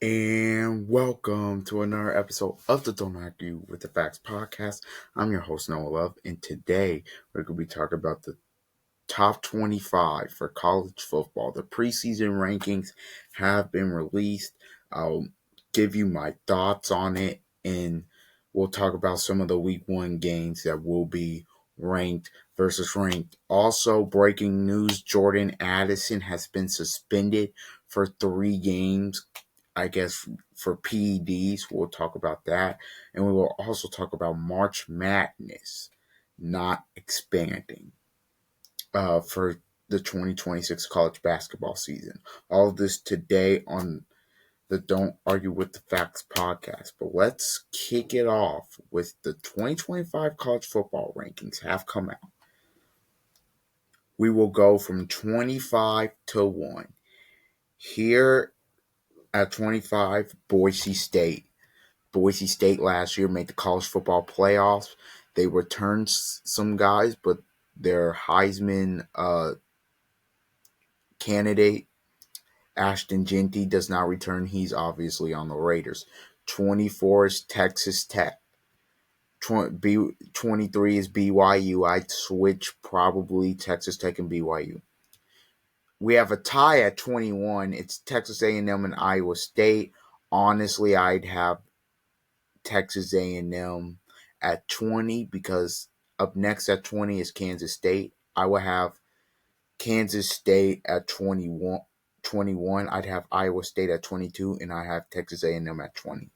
And welcome to another episode of the Don't Argue with the Facts podcast. I'm your host, Noah Love, and today we're going to be talking about the top 25 for college football. The preseason rankings have been released. I'll give you my thoughts on it, and we'll talk about some of the week one games that will be ranked versus ranked. Also, breaking news, Jordan Addison has been suspended for 3 games, I guess, for PEDs. We'll talk about that. And we will also talk about March Madness not expanding for the 2026 college basketball season. All of this today on the Don't Argue with the Facts podcast. But let's kick it off with the 2025 college football rankings have come out. We will go from 25 to 1. Here at 25, Boise State. Boise State last year made the college football playoffs. They returned some guys, but their Heisman candidate, Ashton Jeanty, does not return. He's obviously on the Raiders. 24 is Texas Tech. 23 is BYU. I'd switch probably Texas Tech and BYU. We have a tie at 21. It's Texas A&M and Iowa State. Honestly, I'd have Texas A&M at 20 because up next at 20 is Kansas State. I would have Kansas State at 21. I'd have Iowa State at 22, and I have Texas A&M at 20.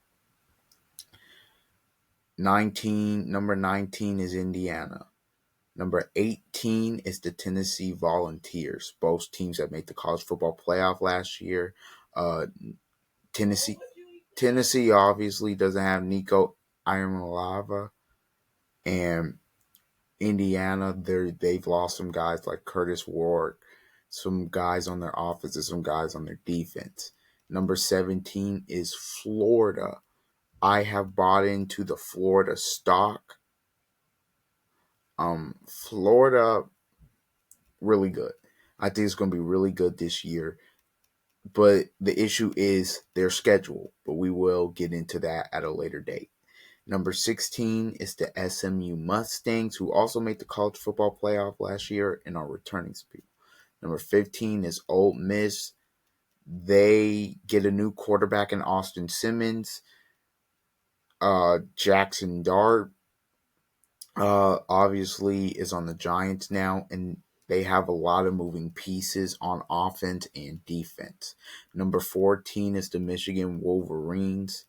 Number 19 is Indiana. Number 18 is the Tennessee Volunteers. Both teams that made the college football playoff last year. Tennessee obviously doesn't have Nico Iamaleava, and Indiana, they've lost some guys like Curtis Ward, some guys on their offense, and some guys on their defense. Number 17 is Florida. I have bought into the Florida stock. Florida, really good. I think it's going to be really good this year. But the issue is their schedule. But we will get into that at a later date. Number 16 is the SMU Mustangs, who also made the college football playoff last year and are returning some people. Number 15 is Ole Miss. They get a new quarterback in Austin Simmons. Jackson Dart obviously is on the Giants now, and they have a lot of moving pieces on offense and defense. Number 14 is the Michigan Wolverines.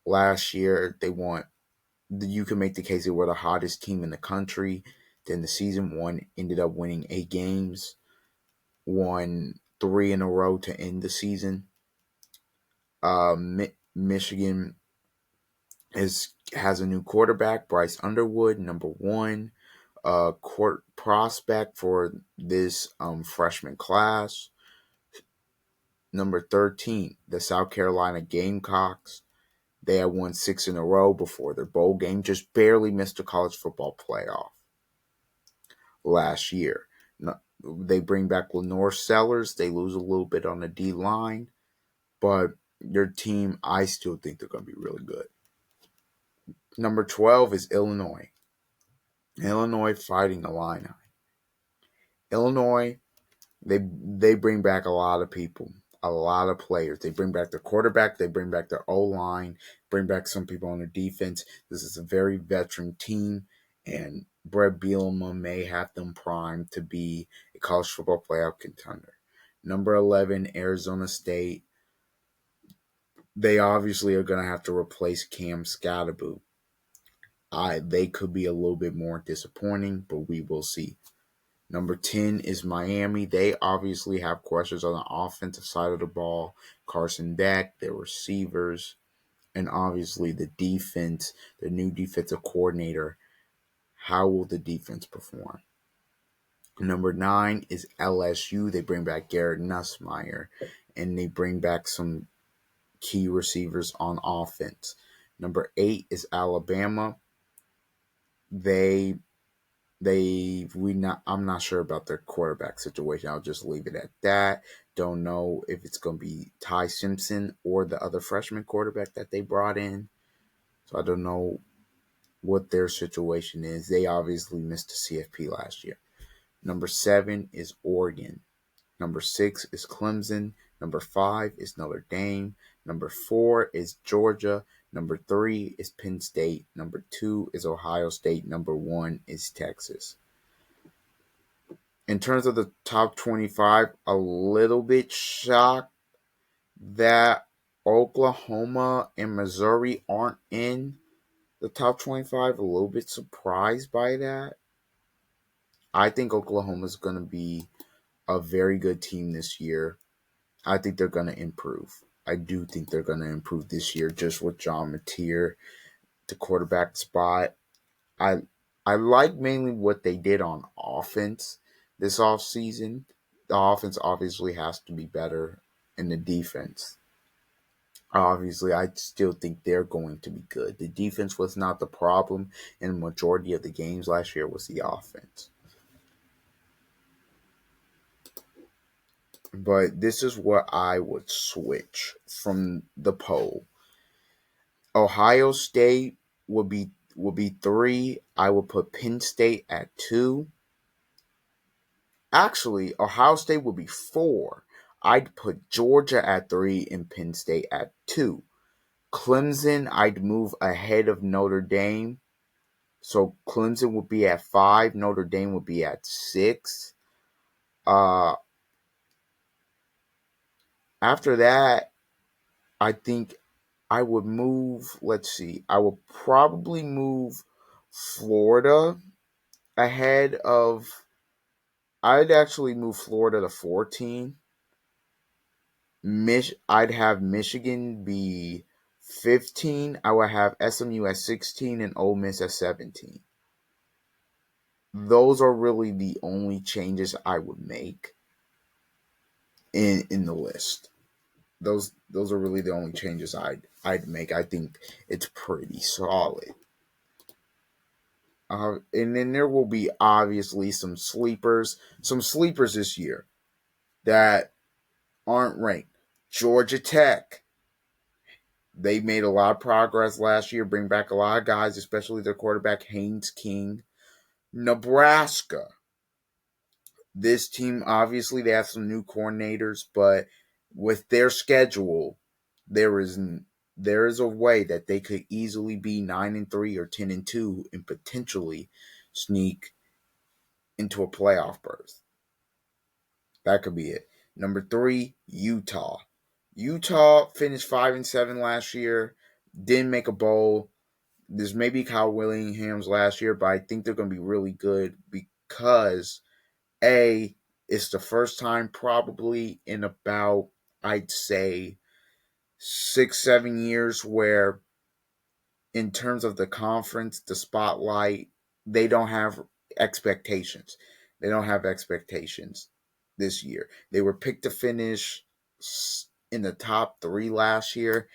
Last year, you can make the case they were the hottest team in the country. Then the season one ended up winning 8 games, won 3 in a row to end the season. Michigan has a new quarterback, Bryce Underwood, number 1 prospect for this freshman class. Number 13, the South Carolina Gamecocks. They had won 6 in a row before their bowl game, just barely missed the college football playoff last year. They bring back Lenore Sellers. They lose a little bit on the D-line, but their team, I still think they're going to be really good. Number 12 is Illinois. Illinois Fighting Illini. Illinois, they bring back a lot of people, a lot of players. They bring back their quarterback. They bring back their O-line, bring back some people on their defense. This is a very veteran team, and Brett Bielema may have them primed to be a college football playoff contender. Number 11, Arizona State. They obviously are going to have to replace Cam Scatterboot. They could be a little bit more disappointing, but we will see. Number 10 is Miami. They obviously have questions on the offensive side of the ball. Carson Beck, their receivers, and obviously the defense, the new defensive coordinator. How will the defense perform? Number 9 is LSU. They bring back Garrett Nussmeier, and they bring back some key receivers on offense. Number 8 is Alabama. They I'm not sure about their quarterback situation. I'll just leave it at that. Don't know if it's going to be Ty Simpson or the other freshman quarterback that they brought in. So I don't know what their situation is. They obviously missed the CFP last year. Number 7 is Oregon. Number 6 is Clemson. Number 5 is Notre Dame. Number 4 is Georgia. Number 3 is Penn State. Number 2 is Ohio State. Number 1 is Texas. In terms of the top 25, a little bit shocked that Oklahoma and Missouri aren't in the top 25. A little bit surprised by that. I think Oklahoma is going to be a very good team this year. I think they're going to improve. I do think they're going to improve this year just with John Mateer, the quarterback spot. I I like mainly what they did on offense this offseason. The offense obviously has to be better in the defense. Obviously, I still think they're going to be good. The defense was not the problem in the majority of the games last year was the offense. But this is what I would switch from the poll. Ohio State would be 3. I would put Penn State at 2. Actually, Ohio State would be 4. I'd put Georgia at 3 and Penn State at 2. Clemson, I'd move ahead of Notre Dame. So Clemson would be at 5. Notre Dame would be at 6. Uh, After that, I think I would move, let's see, I would probably move Florida ahead of, I'd actually move Florida to 14. I'd have Michigan be 15. I would have SMU at 16 and Ole Miss at 17. Those are really the only changes I would make in the list. Those are really the only changes I'd make. I think it's pretty solid. And then there will be obviously some sleepers this year that aren't ranked. Georgia Tech, they made a lot of progress last year, bring back a lot of guys, especially their quarterback Haynes King. Nebraska, this team obviously they have some new coordinators, but with their schedule, there is a way that they could easily be 9-3 or 10-2 and potentially sneak into a playoff berth. That could be it. Number 3, Utah. Utah finished 5-7 last year. Didn't make a bowl. This may be Kyle Willingham's last year, but I think they're going to be really good because it's the first time probably in about, I'd say, 6-7 years where in terms of the conference, the spotlight, they don't have expectations. They don't have expectations this year. They were picked to finish in the top 3 last year,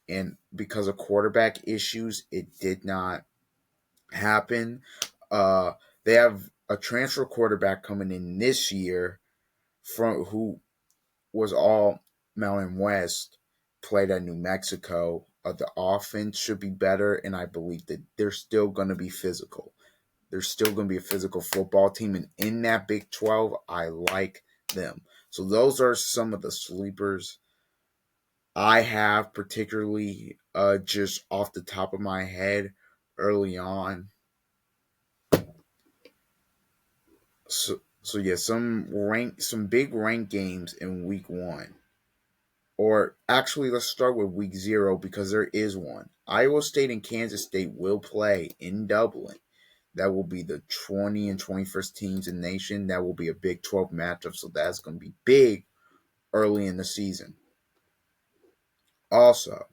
and because of quarterback issues, it did not happen. They have a transfer quarterback coming in this year from who was all Mountain West, played at New Mexico. The offense should be better, and I believe that they're still going to be physical. They're still going to be a physical football team, and in that Big 12, I like them. So those are some of the sleepers I have, particularly just off the top of my head early on. So yeah, some big rank games in week 1. Or actually, let's start with week 0 because there is one. Iowa State and Kansas State will play in Dublin. That will be the 20 and 21st teams in the nation. That will be a Big 12 matchup, so that's going to be big early in the season. Also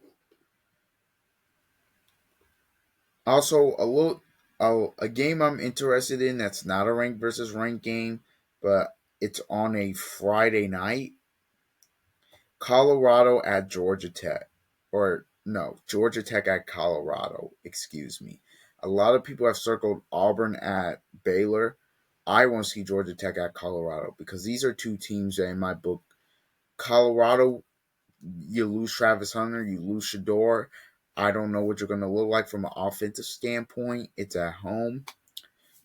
a game I'm interested in that's not a rank versus rank game, but it's on a Friday night. Colorado at Georgia Tech. Or no, Georgia Tech at Colorado, excuse me. A lot of people have circled Auburn at Baylor. I want to see Georgia Tech at Colorado because these are two teams that, in my book, Colorado, you lose Travis Hunter, you lose Shador. I don't know what you're going to look like from an offensive standpoint. It's at home.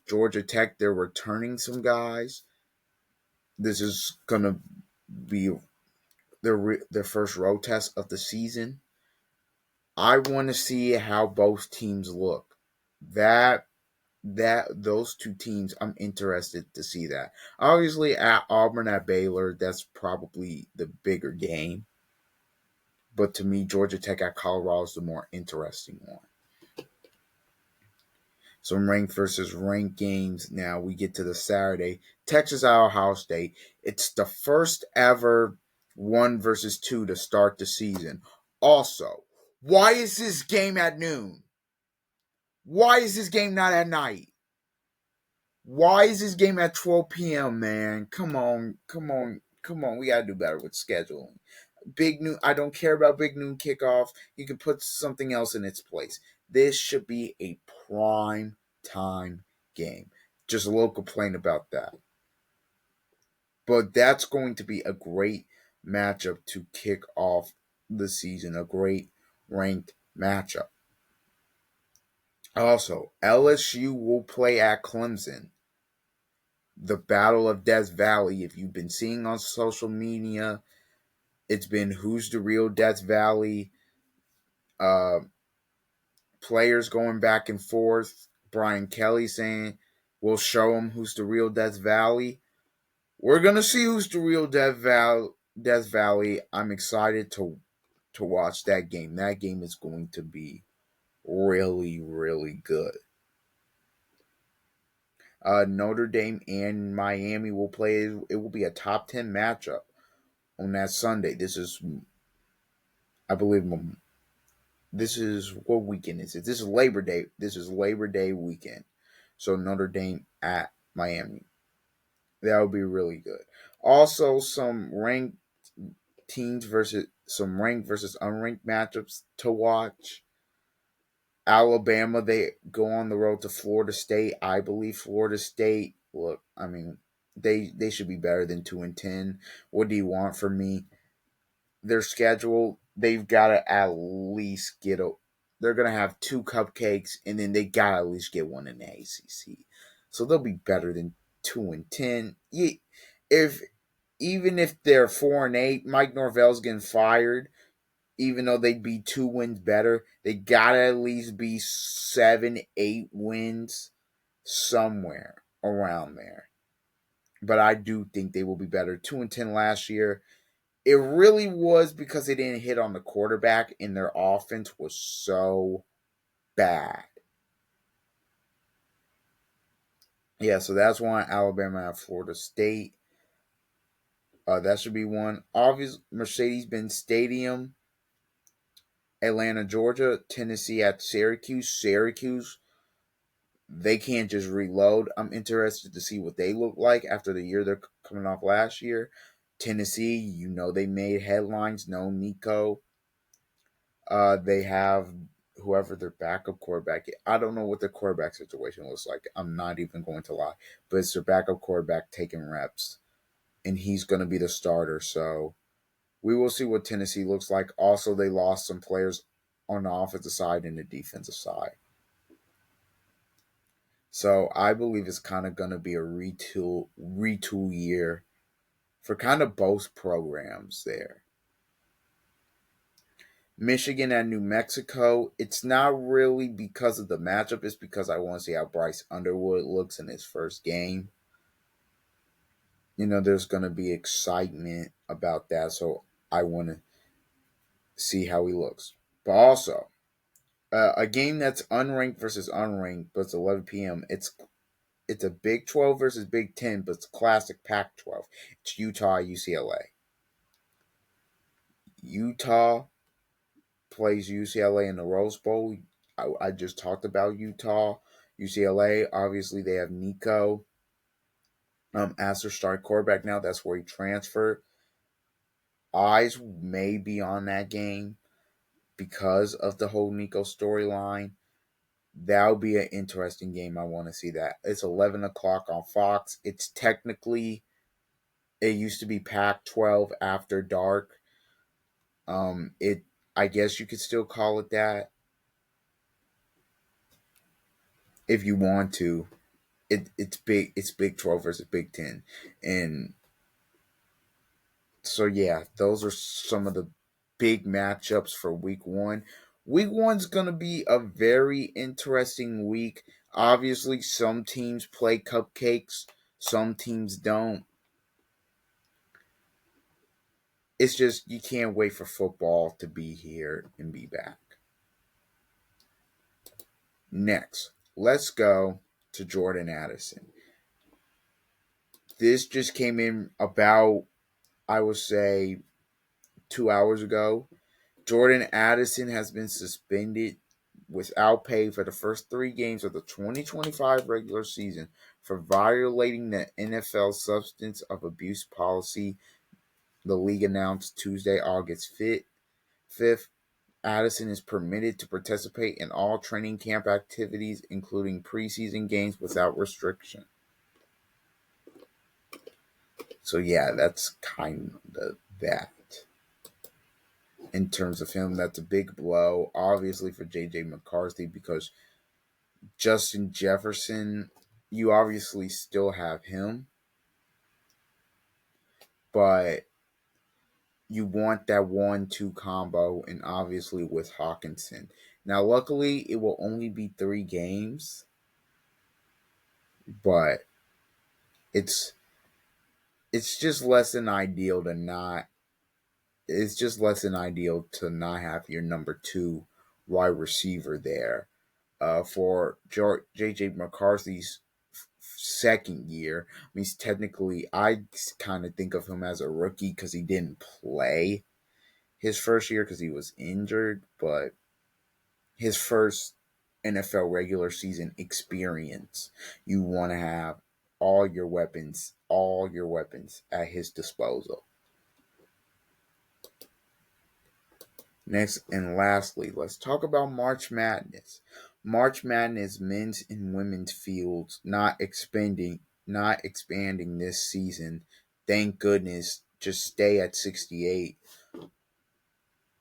Georgia Tech, they're returning some guys. This is going to be their first road test of the season. I want to see how both teams look. That those two teams, I'm interested to see that. Obviously, at Auburn at Baylor, that's probably the bigger game. But to me, Georgia Tech at Colorado is the more interesting one. Some ranked versus ranked games. Now we get to the Saturday. Texas at Ohio State. It's the first ever 1 versus 2 to start the season. Also, why is this game at noon? Why is this game not at night? Why is this game at 12 p.m., man? Come on, come on, come on. We got to do better with scheduling. Big noon. I don't care about big noon kickoff. You can put something else in its place. This should be a prime time game. Just a little complaint about that. But that's going to be a great matchup to kick off the season. A great ranked matchup. Also, LSU will play at Clemson. The Battle of Death Valley. If you've been seeing on social media, it's been who's the real Death Valley. Uh, Players going back and forth. Brian Kelly saying, we'll show them who's the real Death Valley. We're going to see who's the real Death Valley. I'm excited to watch that game. That game is going to be really, really good. Notre Dame and Miami will play. It will be a top 10 matchup on that Sunday. This is, I believe, this is what weekend is it? This is Labor Day. This is Labor Day weekend. So Notre Dame at Miami. That would be really good. Also, some ranked teams versus some ranked versus unranked matchups to watch. Alabama, they go on the road to Florida State. I believe Florida State. Look, I mean, they should be better than 2-10. What do you want from me? Their schedule, they've got to at least get a. They're gonna have 2 cupcakes, and then they gotta at least get one in the ACC. So they'll be better than 2-10. If even if they're 4-8, Mike Norvell's getting fired. Even though they'd be 2 wins better, they gotta at least be 7-8 wins somewhere around there. But I do think they will be better. 2-10 last year. It really was because they didn't hit on the quarterback and their offense was so bad. Yeah, so that's one. Alabama at Florida State. That should be one. Obvious Mercedes-Benz Stadium. Atlanta, Georgia. Tennessee at Syracuse. Syracuse. They can't just reload. I'm interested to see what they look like after the year they're coming off last year. Tennessee, they made headlines. No Nico. They have whoever their backup quarterback is. I don't know what their quarterback situation looks like. I'm not even going to lie. But it's their backup quarterback taking reps. And he's going to be the starter. So we will see what Tennessee looks like. Also, they lost some players on the offensive side and the defensive side. So I believe it's kind of going to be a retool year for kind of both programs there. Michigan and New Mexico, it's not really because of the matchup. It's because I want to see how Bryce Underwood looks in his first game. There's going to be excitement about that, so I want to see how he looks. But also, a game that's unranked versus unranked, but it's 11 p.m. It's a Big 12 versus Big 10, but it's classic Pac-12. It's Utah, UCLA. Utah plays UCLA in the Rose Bowl. I just talked about Utah. UCLA, obviously, they have Nico as their starting quarterback now. That's where he transferred. Eyes may be on that game because of the whole Nico storyline. That'll be an interesting game. I want to see that. It's 11 o'clock on Fox. It's technically, it used to be Pac-12 after dark. It I guess you could still call it that if you want to. It's big. It's Big 12 versus Big 10, and so yeah, those are some of the big matchups for Week 1. Week 1's gonna be a very interesting week. Obviously, some teams play cupcakes, some teams don't. It's just you can't wait for football to be here and be back. Next, let's go to Jordan Addison. This just came in about, I would say, 2 hours ago. Jordan Addison has been suspended without pay for the first 3 games of the 2025 regular season for violating the NFL substance of abuse policy, the league announced Tuesday, August 5th. Addison is permitted to participate in all training camp activities, including preseason games, without restriction. So yeah, that's kind of that. In terms of him, that's a big blow, obviously, for J.J. McCarthy, because Justin Jefferson, you obviously still have him, but you want that 1-2 combo, and obviously with Hawkinson. Now, luckily, it will only be 3 games, but it's it's just less than ideal to not. It's just less than ideal to not have your number 2 wide receiver there. For J.J. McCarthy's second year, I mean, he's technically, I kind of think of him as a rookie because he didn't play his first year because he was injured, but his first NFL regular season experience, you want to have all your weapons at his disposal. Next and lastly, let's talk about March Madness. March Madness men's and women's fields not expanding this season. Thank goodness. Just stay at 68.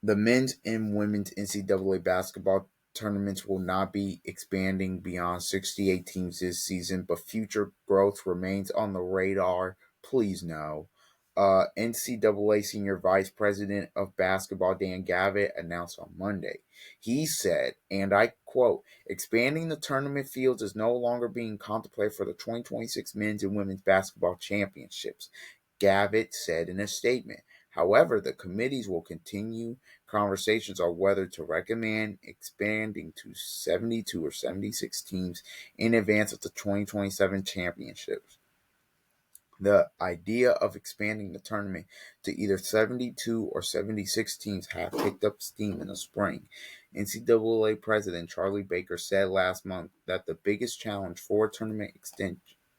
The men's and women's NCAA basketball tournaments will not be expanding beyond 68 teams this season, but future growth remains on the radar. Please know. NCAA Senior Vice President of Basketball Dan Gavitt announced on Monday. He said, and I quote, expanding the tournament fields is no longer being contemplated for the 2026 men's and women's basketball championships, Gavitt said in a statement. However, the committees will continue conversations on whether to recommend expanding to 72 or 76 teams in advance of the 2027 championships. The idea of expanding the tournament to either 72 or 76 teams have picked up steam in the spring. NCAA President Charlie Baker said last month that the biggest challenge for tournament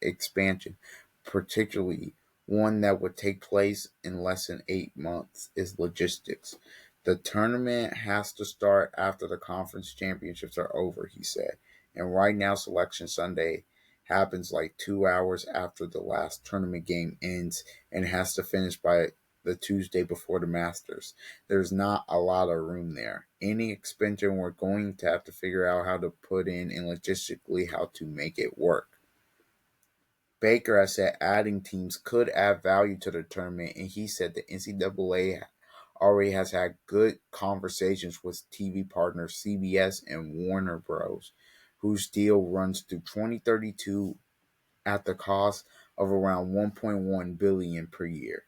expansion, particularly one that would take place in less than 8 months, is logistics. The tournament has to start after the conference championships are over, he said. And right now, Selection Sunday happens like 2 hours after the last tournament game ends and has to finish by the Tuesday before the Masters. There's not a lot of room there. Any expansion we're going to have to figure out how to put in and logistically how to make it work. Baker has said adding teams could add value to the tournament, and he said the NCAA already has had good conversations with TV partners CBS and Warner Bros., whose deal runs through 2032 at the cost of around $1.1 billion per year.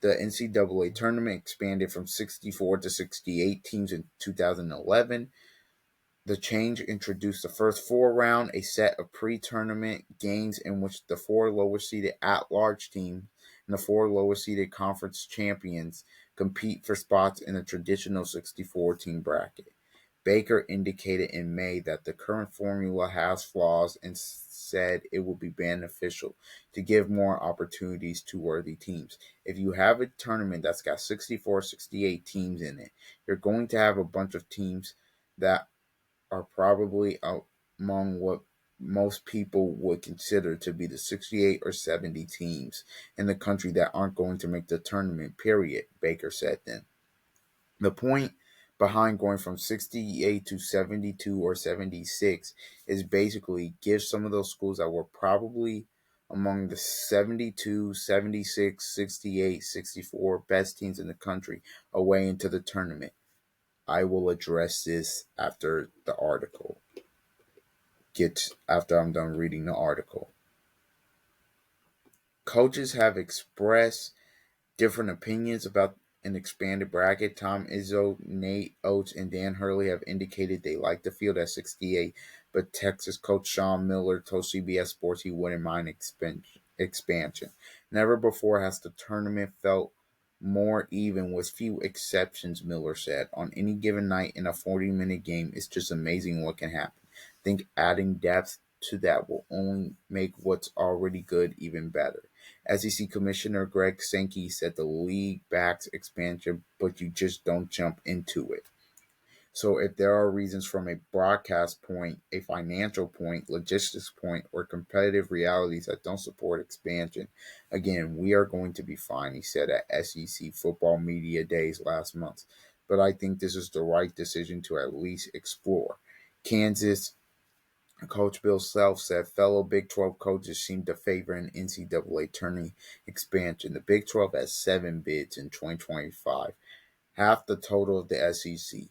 The NCAA tournament expanded from 64 to 68 teams in 2011. The change introduced the first 4 round, a set of pre-tournament games in which the 4 lower-seeded at-large teams and the 4 lower-seeded conference champions compete for spots in a traditional 64-team bracket. Baker indicated in May that the current formula has flaws and said it would be beneficial to give more opportunities to worthy teams. If you have a tournament that's got 64, 68 teams in it, you're going to have a bunch of teams that are probably among what most people would consider to be the 68 or 70 teams in the country that aren't going to make the tournament, period, Baker said then. The point behind going from 68 to 72 or 76 is basically give some of those schools that were probably among the 72, 76, 68, 64 best teams in the country a way into the tournament. I will address this after the article. After I'm done reading the article. Coaches have expressed different opinions about an expanded bracket. Tom Izzo, Nate Oates, and Dan Hurley have indicated they like the field at 68, but Texas coach Sean Miller told CBS Sports he wouldn't mind expansion. Never before has the tournament felt more even, with few exceptions, Miller said. On any given night in a 40-minute game, it's just amazing what can happen. I think adding depth to that will only make what's already good even better. SEC Commissioner Greg Sankey said the league backs expansion, but you just don't jump into it. So if there are reasons from a broadcast point, a financial point, logistics point, or competitive realities that don't support expansion, again, we are going to be fine, he said at SEC Football Media Days last month. But I think this is the right decision to at least explore. Kansas Coach Bill Self said fellow Big 12 coaches seem to favor an NCAA tourney expansion. The Big 12 has 7 bids in 2025, half the total of the SEC.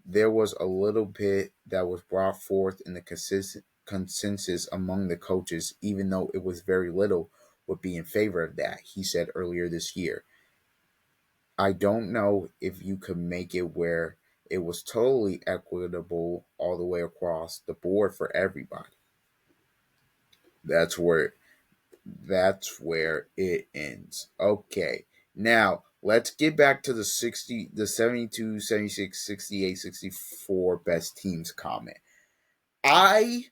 There was a little bit that was brought forth in the consensus among the coaches, even though it was very little, would be in favor of that, he said earlier this year. I don't know if you could make it where it was totally equitable all the way across the board for everybody. That's where it ends. Okay. Now, let's get back to the 72, 76, 68, 64 best teams comment. I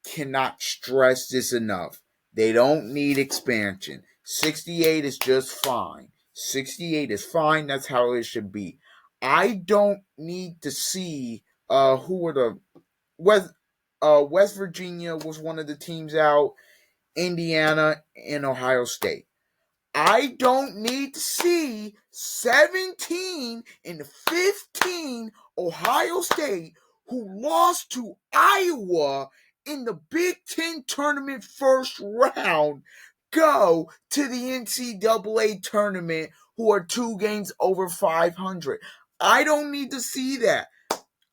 cannot stress this enough. They don't need expansion. 68 is just fine. 68 is fine. That's how it should be. I don't need to see who were the West Virginia was one of the teams out, Indiana, and Ohio State. I don't need to see 17 and 15 Ohio State, who lost to Iowa in the Big Ten tournament first round, go to the NCAA tournament, who are 2 games over 500. I don't need to see that.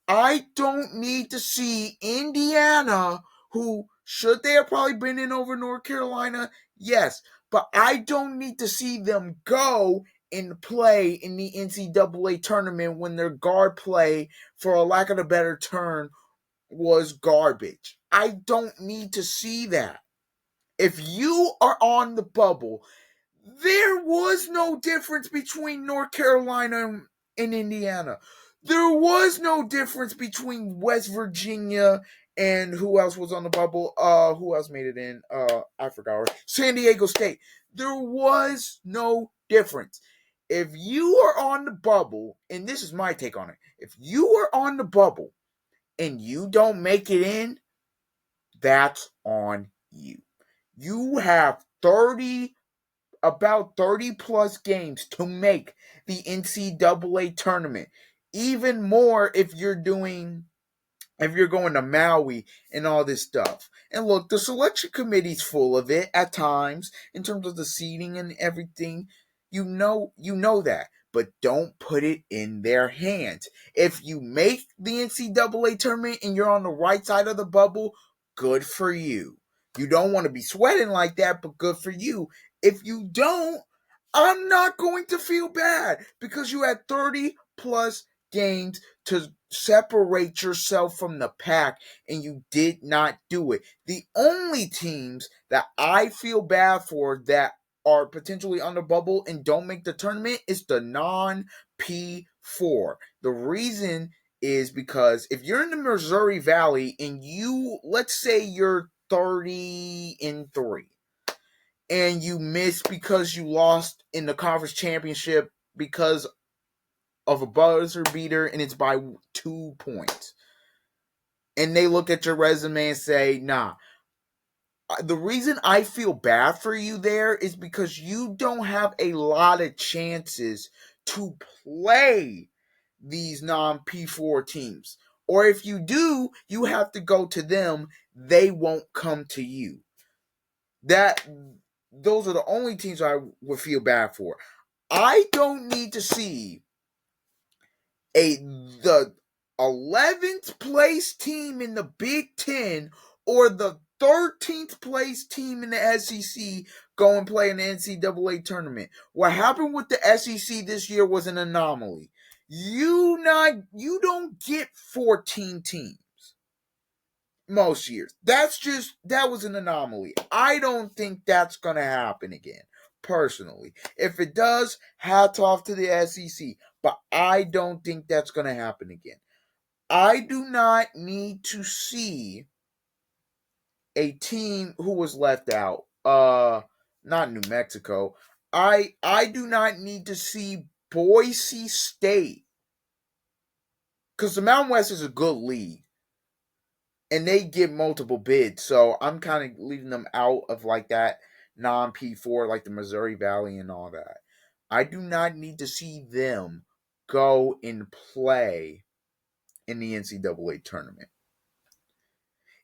I don't need to see Indiana, who should they have probably been in over North Carolina? Yes, but I don't need to see them go and play in the NCAA tournament when their guard play, for a lack of a better term, was garbage. I don't need to see that. If you are on the bubble, there was no difference between North Carolina and Indiana. There was no difference between West Virginia and who else was on the bubble? Who else made it in? I forgot. San Diego State. There was no difference. If you are on the bubble, and this is my take on it, if you are on the bubble and you don't make it in, that's on you. You have about 30 plus games to make the NCAA tournament. Even more if you're going to Maui and all this stuff. And look, the selection committee's full of it at times in terms of the seeding and everything. You know that. But don't put it in their hands. If you make the NCAA tournament and you're on the right side of the bubble, good for you. You don't want to be sweating like that, but good for you. If you don't, I'm not going to feel bad because you had 30 plus games to separate yourself from the pack and you did not do it. The only teams that I feel bad for that are potentially on the bubble and don't make the tournament is the non P4. The reason is because if you're in the Missouri Valley and let's say you're 30-3 and you miss because you lost in the conference championship because of a buzzer beater and it's by 2 points. and they look at your resume and say, nah. The reason I feel bad for you there is because you don't have a lot of chances to play these non P4 teams. Or if you do, you have to go to them. They won't come to you. That those are the only teams I would feel bad for. I don't need to see the 11th place team in the Big Ten or the 13th place team in the SEC go and play in the NCAA tournament. What happened with the SEC this year was an anomaly. You don't get 14 teams most years. That was an anomaly. I don't think that's going to happen again, personally. If it does, hats off to the SEC, but I don't think that's going to happen again. I do not need to see a team who was left out. Not New Mexico. I do not need to see Boise State, because the Mountain West is a good league and they get multiple bids. So I'm kind of leaving them out of like that non P4, like the Missouri Valley and all that. I do not need to see them go and play in the NCAA tournament.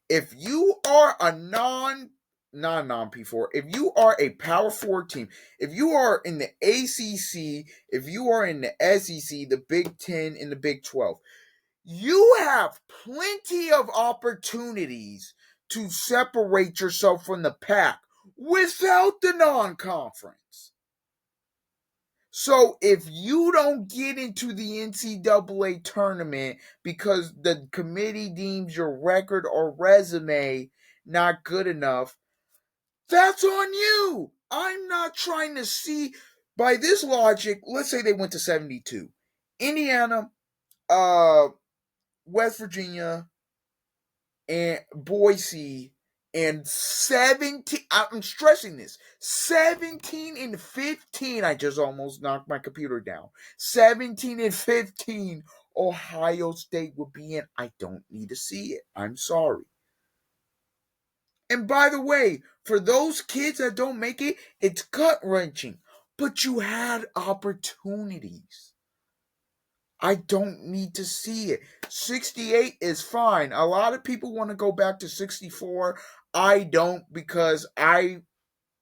If you are a non P4, if you are a Power 4 team, if you are in the ACC, if you are in the SEC, the Big 10, and the Big 12, you have plenty of opportunities to separate yourself from the pack without the non-conference. So if you don't get into the NCAA tournament because the committee deems your record or resume not good enough, that's on you. I'm not trying to see, by this logic, let's say they went to 72. Indiana, West Virginia, and Boise, and 17, I'm stressing this, 17 and 15, I just almost knocked my computer down. 17 and 15, Ohio State would be in. I don't need to see it. I'm sorry. And by the way, for those kids that don't make it, it's gut wrenching. But you had opportunities. I don't need to see it. 68 is fine. A lot of people want to go back to 64. I don't, because I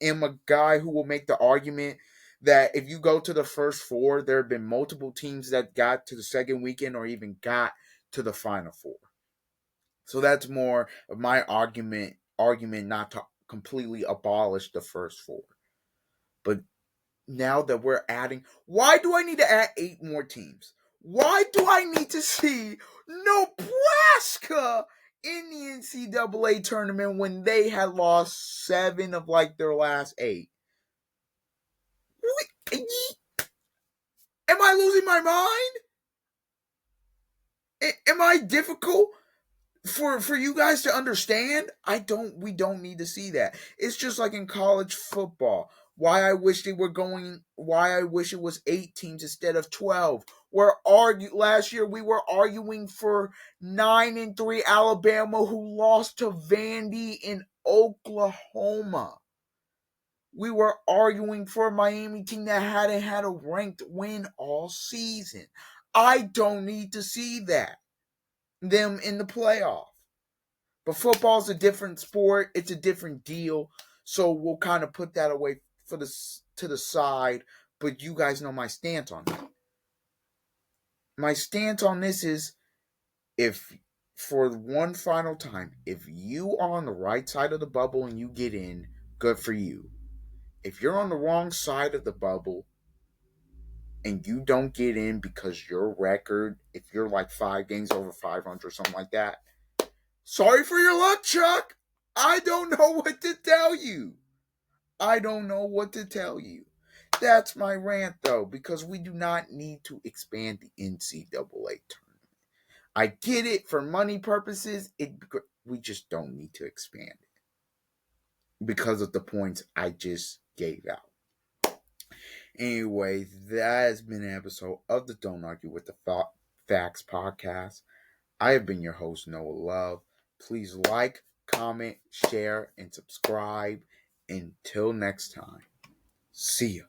am a guy who will make the argument that if you go to the first four, there have been multiple teams that got to the second weekend or even got to the final four. So that's more of my argument not to completely abolish the first four. But now that we're adding, why do I need to add 8 more teams? Why do I need to see Nebraska in the NCAA tournament when they had lost 7 of like their last 8? Am I losing my mind? Am I difficult for you guys to understand? We don't need to see that. It's just like in college football. Why I wish it was 8 teams instead of 12. Last year we were arguing for 9-3 Alabama, who lost to Vandy in Oklahoma. We were arguing for a Miami team that hadn't had a ranked win all season. I don't need to see that. Them in the playoff. But football's a different sport. It's a different deal. So we'll kind of put that away to the side. But you guys know my stance on that. My stance on this is, if for one final time, if you are on the right side of the bubble and you get in, good for you. If you're on the wrong side of the bubble and you don't get in because your record, if you're like 5 games over 500 or something like that, sorry for your luck, Chuck. I don't know what to tell you. That's my rant, though, because we do not need to expand the NCAA tournament. I get it for money purposes. We just don't need to expand it because of the points I just gave out. Anyway, that has been an episode of the Don't Argue with the Facts podcast. I have been your host, Noah Love. Please like, comment, share, and subscribe. Until next time, see ya.